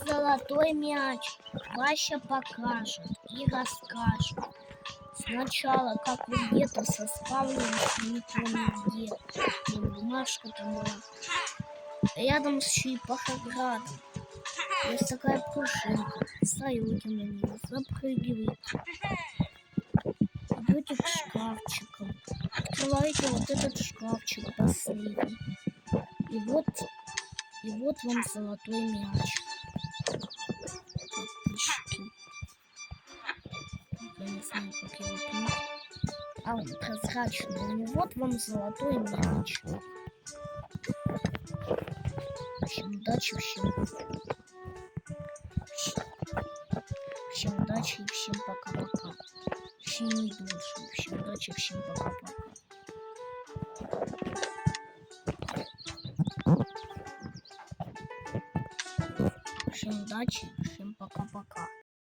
Золотой мяч Вася покажет и расскажет. Сначала, как вы где-то составлены, не помню где. Вон бумажка там была. Рядом с Черепахоградом есть такая пружинка. Встаете на нее, запрыгиваете. Идете к шкафчикам. Открываете вот этот шкафчик последний. И вот вам золотой мяч. Подписчики. Я не знаю, как его пить. А он прозрачный. Ну вот вам золотой мяч. Всем удачи, всем удачи и всем пока-пока. Всем не лучше. Всем удачи, всем пока-пока. Всем удачи, всем пока-пока.